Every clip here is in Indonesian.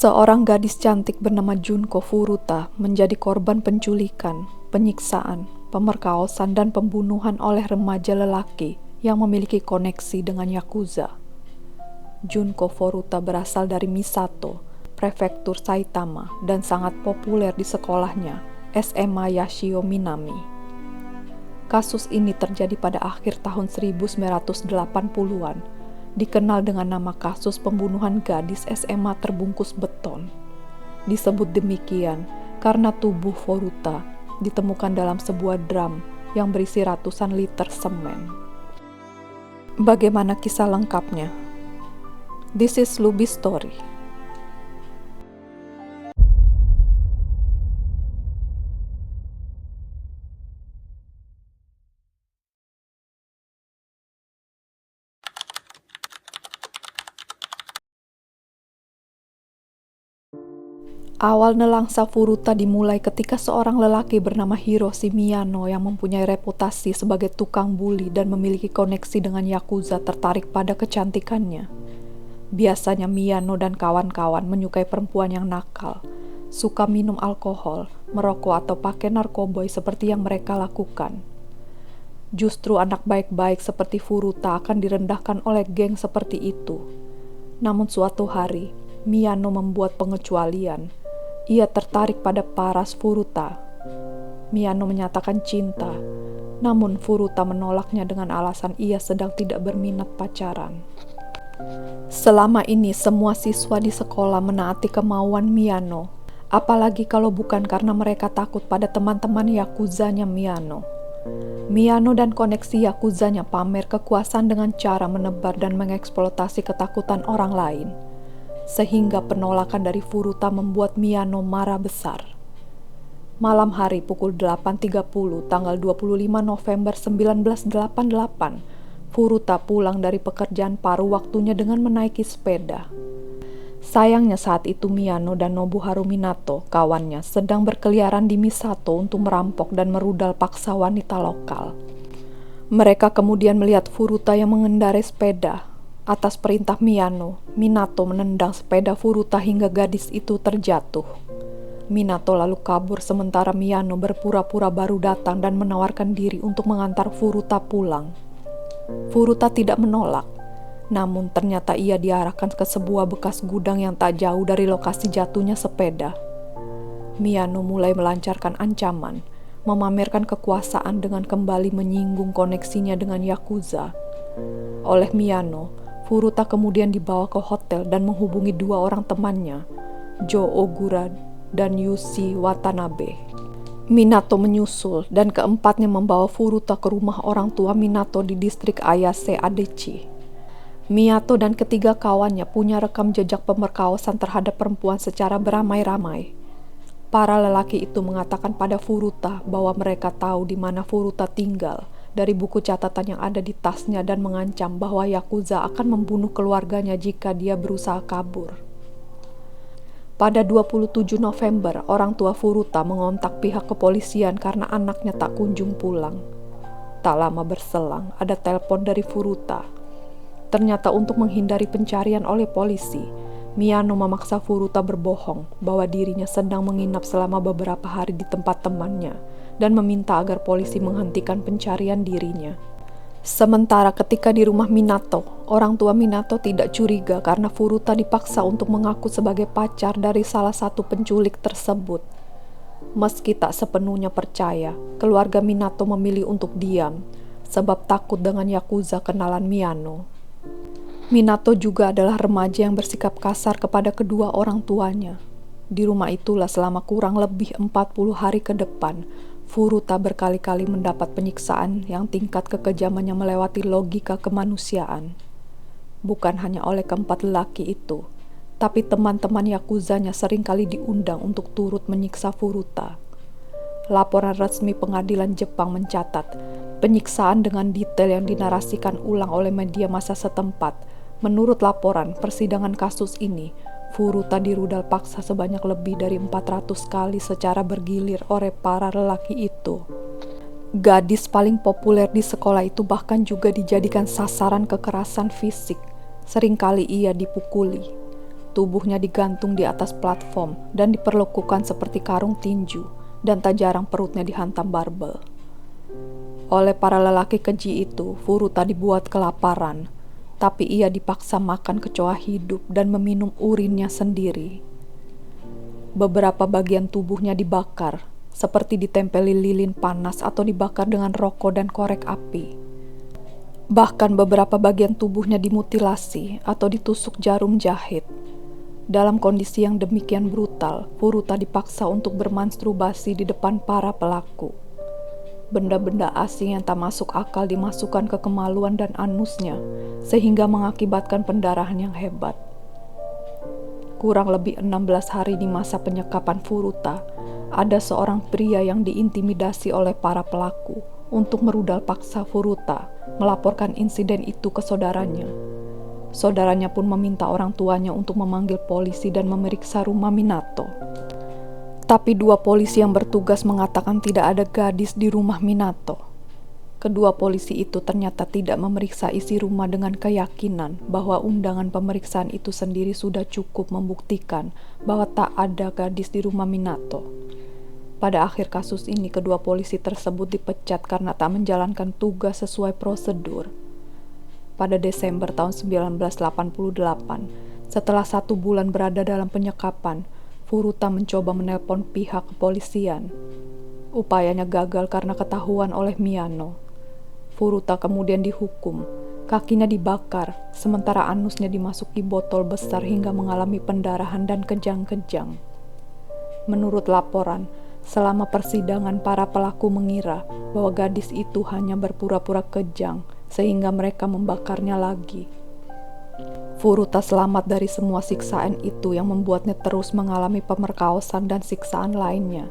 Seorang gadis cantik bernama Junko Furuta menjadi korban penculikan, penyiksaan, pemerkosaan, dan pembunuhan oleh remaja lelaki yang memiliki koneksi dengan Yakuza. Junko Furuta berasal dari Misato, prefektur Saitama, dan sangat populer di sekolahnya, SMA Yashio Minami. Kasus ini terjadi pada akhir tahun 1980-an, dikenal dengan nama kasus pembunuhan gadis SMA terbungkus beton. Disebut demikian karena tubuh Furuta ditemukan dalam sebuah drum yang berisi ratusan liter semen. Bagaimana kisah lengkapnya? This is Luby Story. Awal nelangsa Furuta dimulai ketika seorang lelaki bernama Hiroshi Miyano yang mempunyai reputasi sebagai tukang bully dan memiliki koneksi dengan Yakuza tertarik pada kecantikannya. Biasanya Miyano dan kawan-kawan menyukai perempuan yang nakal, suka minum alkohol, merokok atau pakai narkoboy seperti yang mereka lakukan. Justru anak baik-baik seperti Furuta akan direndahkan oleh geng seperti itu. Namun suatu hari, Miyano membuat pengecualian. Ia tertarik pada paras Furuta. Miyano menyatakan cinta, namun Furuta menolaknya dengan alasan ia sedang tidak berminat pacaran. Selama ini semua siswa di sekolah menaati kemauan Miyano, apalagi kalau bukan karena mereka takut pada teman-teman Yakuzanya Miyano. Miyano dan koneksi Yakuzanya pamer kekuasaan dengan cara menebar dan mengeksploitasi ketakutan orang lain, sehingga penolakan dari Furuta membuat Miyano marah besar. Malam hari pukul 8.30 tanggal 25 November 1988, Furuta pulang dari pekerjaan paruh waktunya dengan menaiki sepeda. Sayangnya saat itu Miyano dan Nobuharu Minato, kawannya, sedang berkeliaran di Misato untuk merampok dan merudal paksa wanita lokal. Mereka kemudian melihat Furuta yang mengendarai sepeda. Atas perintah Miyano, Minato menendang sepeda Furuta hingga gadis itu terjatuh. Minato lalu kabur sementara Miyano berpura-pura baru datang dan menawarkan diri untuk mengantar Furuta pulang. Furuta tidak menolak, namun ternyata ia diarahkan ke sebuah bekas gudang yang tak jauh dari lokasi jatuhnya sepeda. Miyano mulai melancarkan ancaman, memamerkan kekuasaan dengan kembali menyinggung koneksinya dengan Yakuza. Oleh Miyano, Furuta kemudian dibawa ke hotel dan menghubungi dua orang temannya, Jo Ogura dan Yushi Watanabe. Minato menyusul dan keempatnya membawa Furuta ke rumah orang tua Minato di distrik Ayase Adechi. Minato dan ketiga kawannya punya rekam jejak pemerkosaan terhadap perempuan secara beramai-ramai. Para lelaki itu mengatakan pada Furuta bahwa mereka tahu di mana Furuta tinggal dari buku catatan yang ada di tasnya dan mengancam bahwa Yakuza akan membunuh keluarganya jika dia berusaha kabur. Pada 27 November, orang tua Furuta mengontak pihak kepolisian karena anaknya tak kunjung pulang. Tak lama berselang, ada telepon dari Furuta. Ternyata untuk menghindari pencarian oleh polisi, Miyano memaksa Furuta berbohong bahwa dirinya sedang menginap selama beberapa hari di tempat temannya dan meminta agar polisi menghentikan pencarian dirinya. Sementara ketika di rumah Minato, orang tua Minato tidak curiga karena Furuta dipaksa untuk mengaku sebagai pacar dari salah satu penculik tersebut. Meski tak sepenuhnya percaya, keluarga Minato memilih untuk diam sebab takut dengan Yakuza kenalan Miyano. Minato juga adalah remaja yang bersikap kasar kepada kedua orang tuanya. Di rumah itulah selama kurang lebih 40 hari ke depan, Furuta berkali-kali mendapat penyiksaan yang tingkat kekejamannya melewati logika kemanusiaan. Bukan hanya oleh keempat lelaki itu, tapi teman-teman Yakuzanya seringkali diundang untuk turut menyiksa Furuta. Laporan resmi pengadilan Jepang mencatat penyiksaan dengan detail yang dinarasikan ulang oleh media massa setempat. Menurut laporan persidangan kasus ini, Furuta dirudal paksa sebanyak lebih dari 400 kali secara bergilir oleh para lelaki itu. Gadis paling populer di sekolah itu bahkan juga dijadikan sasaran kekerasan fisik. Seringkali ia dipukuli. Tubuhnya digantung di atas platform dan diperlakukan seperti karung tinju, dan tak jarang perutnya dihantam barbel. Oleh para lelaki keji itu, Furuta dibuat kelaparan, tapi ia dipaksa makan kecoa hidup dan meminum urinnya sendiri. Beberapa bagian tubuhnya dibakar, seperti ditempeli lilin panas atau dibakar dengan rokok dan korek api. Bahkan beberapa bagian tubuhnya dimutilasi atau ditusuk jarum jahit. Dalam kondisi yang demikian brutal, Furuta dipaksa untuk bermasturbasi di depan para pelaku. Benda-benda asing yang tak masuk akal dimasukkan ke kemaluan dan anusnya, sehingga mengakibatkan pendarahan yang hebat. Kurang lebih 16 hari di masa penyekapan Furuta, ada seorang pria yang diintimidasi oleh para pelaku untuk merudal paksa Furuta melaporkan insiden itu ke saudaranya. Saudaranya pun meminta orang tuanya untuk memanggil polisi dan memeriksa rumah Minato. Tapi dua polisi yang bertugas mengatakan tidak ada gadis di rumah Minato. Kedua polisi itu ternyata tidak memeriksa isi rumah dengan keyakinan bahwa undangan pemeriksaan itu sendiri sudah cukup membuktikan bahwa tak ada gadis di rumah Minato. Pada akhir kasus ini, kedua polisi tersebut dipecat karena tak menjalankan tugas sesuai prosedur. Pada Desember tahun 1988, setelah 1 bulan berada dalam penyekapan, Furuta mencoba menelpon pihak kepolisian. Upayanya gagal karena ketahuan oleh Miyano. Furuta kemudian dihukum, kakinya dibakar, sementara anusnya dimasuki botol besar hingga mengalami pendarahan dan kejang-kejang. Menurut laporan, selama persidangan para pelaku mengira bahwa gadis itu hanya berpura-pura kejang, sehingga mereka membakarnya lagi. Furuta selamat dari semua siksaan itu yang membuatnya terus mengalami pemerkosaan dan siksaan lainnya.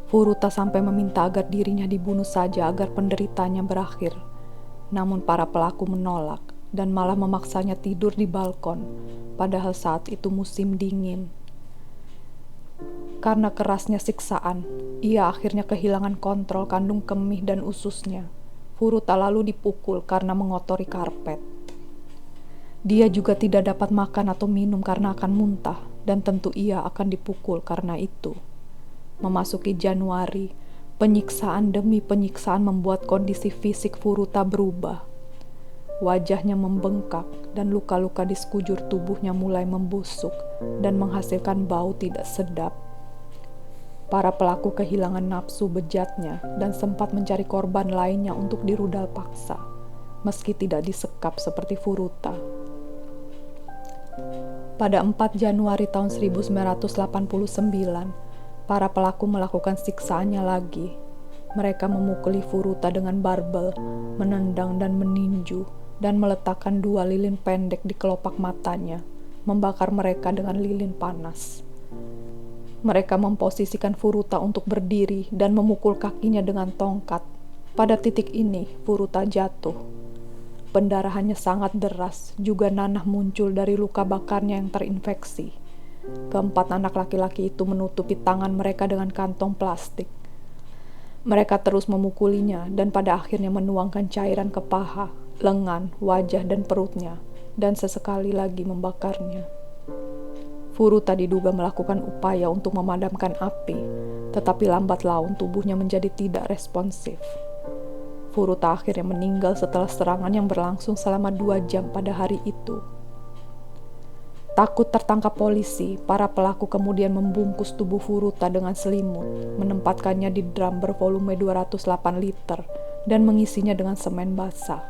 Furuta sampai meminta agar dirinya dibunuh saja agar penderitanya berakhir. Namun para pelaku menolak dan malah memaksanya tidur di balkon, padahal saat itu musim dingin. Karena kerasnya siksaan, ia akhirnya kehilangan kontrol kandung kemih dan ususnya. Furuta lalu dipukul karena mengotori karpet. Dia juga tidak dapat makan atau minum karena akan muntah, dan tentu ia akan dipukul karena itu. Memasuki Januari, penyiksaan demi penyiksaan membuat kondisi fisik Furuta berubah. Wajahnya membengkak dan luka-luka di sekujur tubuhnya mulai membusuk dan menghasilkan bau tidak sedap. Para pelaku kehilangan nafsu bejatnya dan sempat mencari korban lainnya untuk dirudal paksa, meski tidak disekap seperti Furuta. Pada 4 Januari tahun 1989, para pelaku melakukan siksaannya lagi. Mereka memukuli Furuta dengan barbel, menendang dan meninju, dan meletakkan 2 lilin pendek di kelopak matanya, membakar mereka dengan lilin panas. Mereka memposisikan Furuta untuk berdiri dan memukul kakinya dengan tongkat. Pada titik ini, Furuta jatuh. Pendarahannya sangat deras, juga nanah muncul dari luka bakarnya yang terinfeksi. Keempat anak laki-laki itu menutupi tangan mereka dengan kantong plastik. Mereka terus memukulinya dan pada akhirnya menuangkan cairan ke paha, lengan, wajah, dan perutnya, dan sesekali lagi membakarnya. Furuta diduga melakukan upaya untuk memadamkan api, tetapi lambat laun tubuhnya menjadi tidak responsif. Furuta akhirnya meninggal setelah serangan yang berlangsung selama 2 jam pada hari itu. Takut tertangkap polisi, para pelaku kemudian membungkus tubuh Furuta dengan selimut, menempatkannya di drum bervolume 208 liter, dan mengisinya dengan semen basah.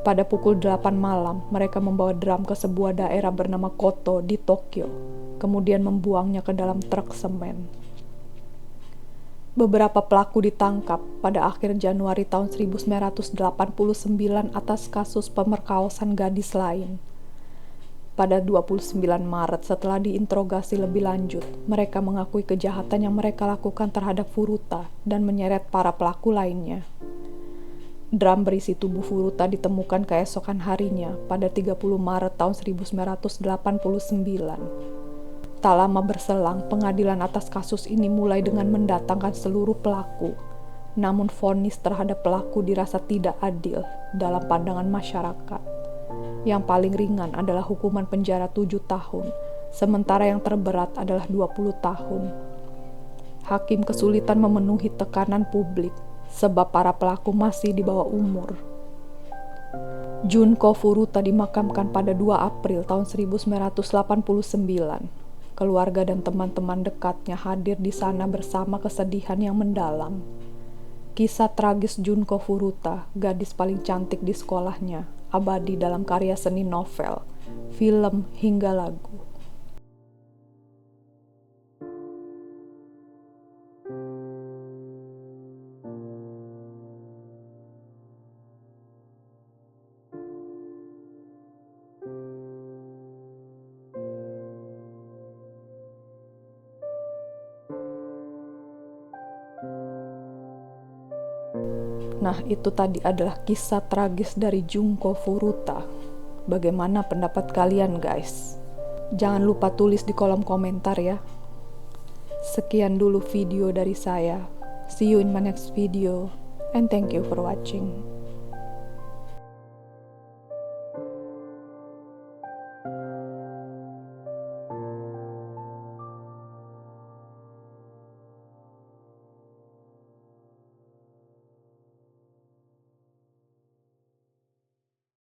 Pada pukul 8 malam, mereka membawa drum ke sebuah daerah bernama Koto di Tokyo, kemudian membuangnya ke dalam truk semen. Beberapa pelaku ditangkap pada akhir Januari tahun 1989 atas kasus pemerkosaan gadis lain. Pada 29 Maret setelah diinterogasi lebih lanjut, mereka mengakui kejahatan yang mereka lakukan terhadap Furuta dan menyeret para pelaku lainnya. Drum berisi tubuh Furuta ditemukan keesokan harinya pada 30 Maret tahun 1989. Tak lama berselang, pengadilan atas kasus ini mulai dengan mendatangkan seluruh pelaku. Namun vonis terhadap pelaku dirasa tidak adil dalam pandangan masyarakat. Yang paling ringan adalah hukuman penjara 7 tahun, sementara yang terberat adalah 20 tahun. Hakim kesulitan memenuhi tekanan publik sebab para pelaku masih di bawah umur. Junko Furuta dimakamkan pada 2 April tahun 1989. Keluarga dan teman-teman dekatnya hadir di sana bersama kesedihan yang mendalam. Kisah tragis Junko Furuta, gadis paling cantik di sekolahnya, abadi dalam karya seni novel, film, hingga lagu. Nah, itu tadi adalah kisah tragis dari Junko Furuta. Bagaimana pendapat kalian, guys? Jangan lupa tulis di kolom komentar ya. Sekian dulu video dari saya. See you in my next video, and thank you for watching.